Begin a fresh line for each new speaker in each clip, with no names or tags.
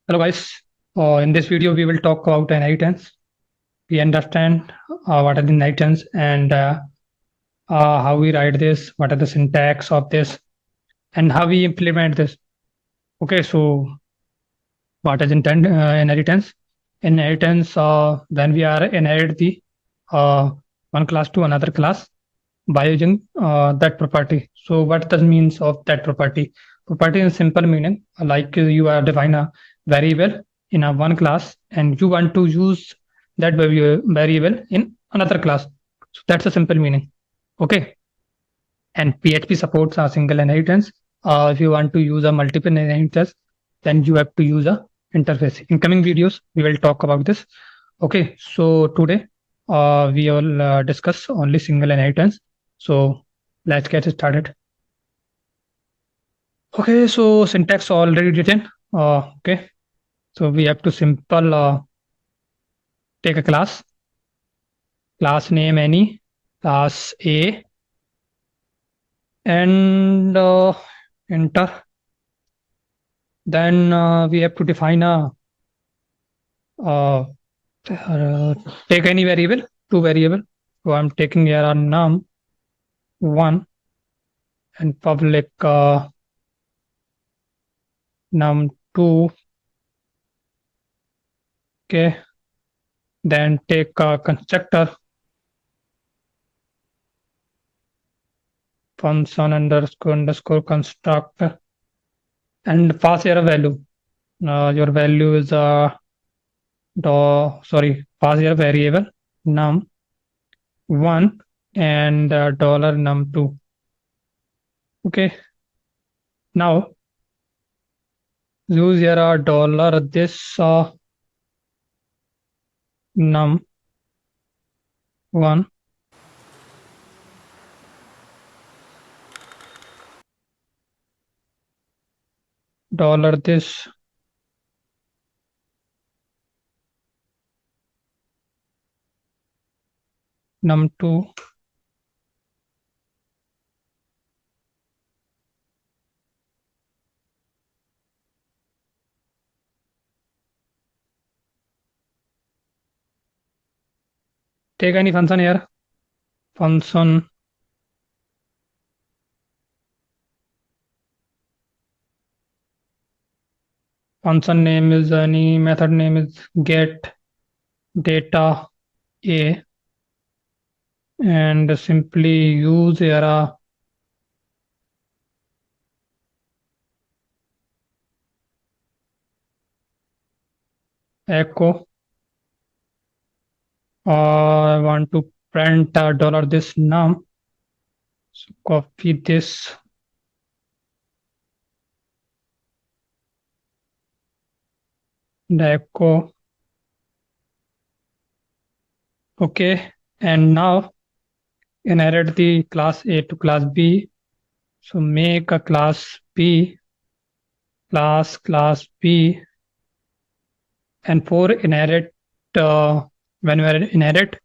Hello guys, in this video we will talk about inheritance. We understand what are the inheritance and how we write this, what are the syntax of this, and how we implement this. Okay, so what is inheritance? Inheritance when we are inherit the uh, one class to another class by using that property. So what does means of that property? Property in simple meaning, like you are define a variable in a one class and you want to use that variable in another class. So that's a simple meaning. Okay. And PHP supports a single inheritance. If you want to use a multiple inheritance, then you have to use a interface. In coming videos, we will talk about this. Okay, so today we will discuss only single inheritance. So let's get started. Okay, so syntax already written. Okay, so we have to simple take a class name any, class A, and enter. Then we have to define a uh, uh, take any variable, two variable. So I'm taking here a num1 and public num2. Okay, then take a constructor function underscore constructor and pass here a value. Your value is pass here variable num1 and dollar num2. Okay, now use here a dollar this num1 dollar this num2. Take any function here. Function name is any method name is get data A and simply use here a echo. I want to print dollar this num. So copy this the echo. Okay, and now inherit the class A to class B. So make a class B class B, and for inherit when you are inherit,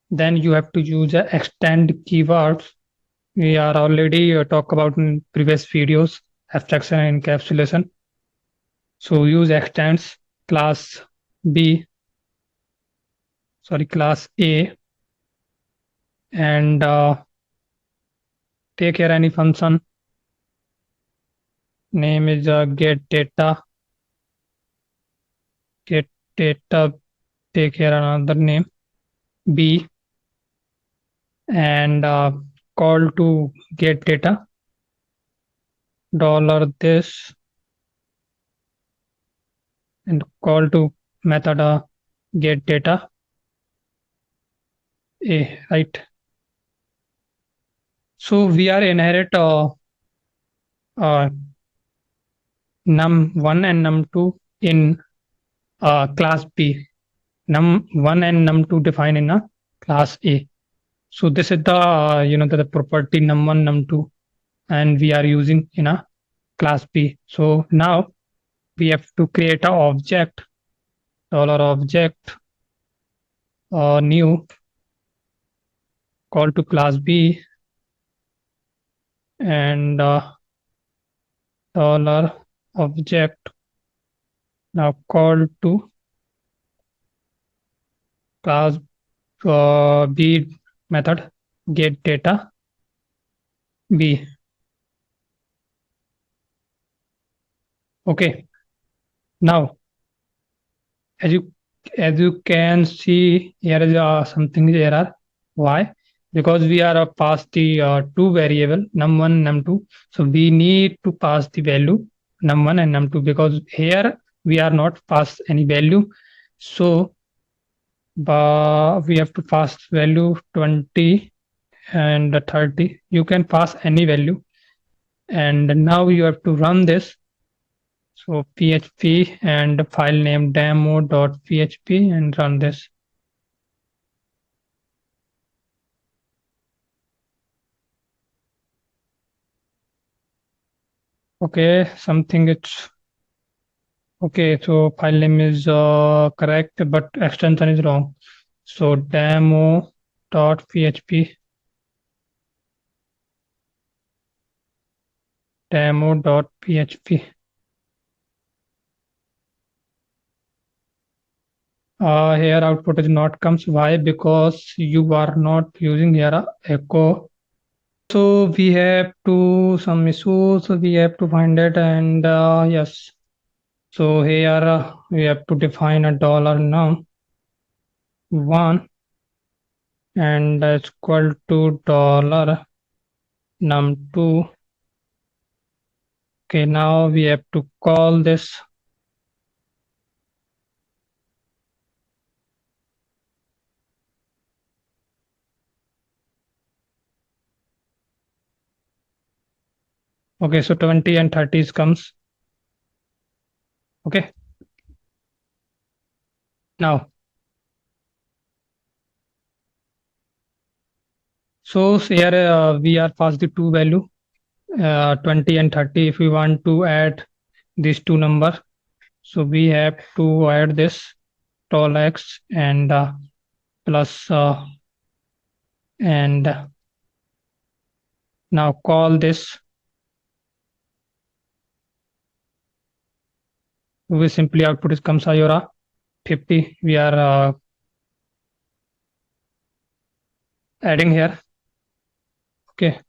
then you have to use extend keywords. We are already talk about in previous videos abstraction and encapsulation. So use extends class B, class A, and take here any function. Name is get data. Get data. Take here another name B, and call to get data dollar this and call to method get data A, right? So we are inherit uh, num1 and num2 in class B. Num1 and num2 defined in a class A. So this is the the property num1 num2, and we are using in a class B. So now we have to create a object dollar object new call to class B and dollar object Now call to class B method get data B. Okay. Now as you can see here is something is error. Why? Because we are past the two variable num1 num2, so we need to pass the value num1 and num2, because here we are not pass any value. So we have to pass value 20 and 30. You can pass any value, and now you have to run this. So PHP and file name demo.php and run this. Okay, something it's okay. So file name is correct, but extension is wrong. So demo.php, demo.php. Here output is not comes. Why? Because you are not using here echo. So we have to some issues. So we have to find it, and yes. So here we have to define a dollar num1 and it's equal to dollar num2. Okay, now we have to call this. Okay, so 20 and 30 comes. Okay. Now, so here we are past the two value 20 and 30. If we want to add these two number, so we have to add this tall x and plus and now call this. We simply output is comes ayora 50. We are adding here. Okay,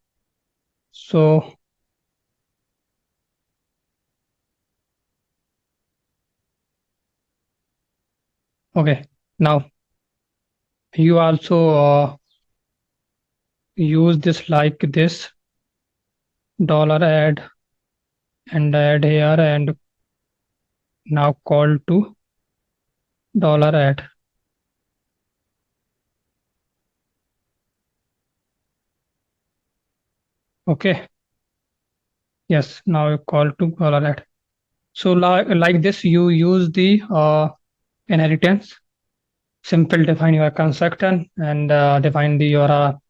so okay, now you also use this like this dollar add and add here and now call to dollar add. Okay, yes, now you call to dollar add. So like this you use the inheritance. Simple define your constructor and define the your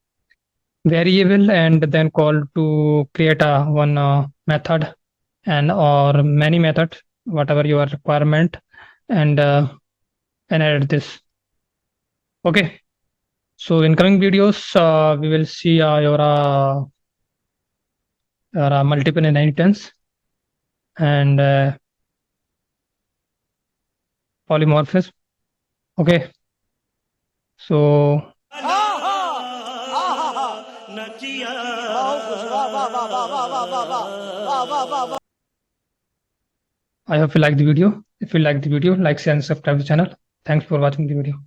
variable and then call to create a one method and or many methods, whatever your requirement, and add this. Okay, so in coming videos we will see your multiple inheritance and polymorphism. Okay, so I hope you like the video. If you like the video, like, share, and subscribe the channel. Thanks for watching the video.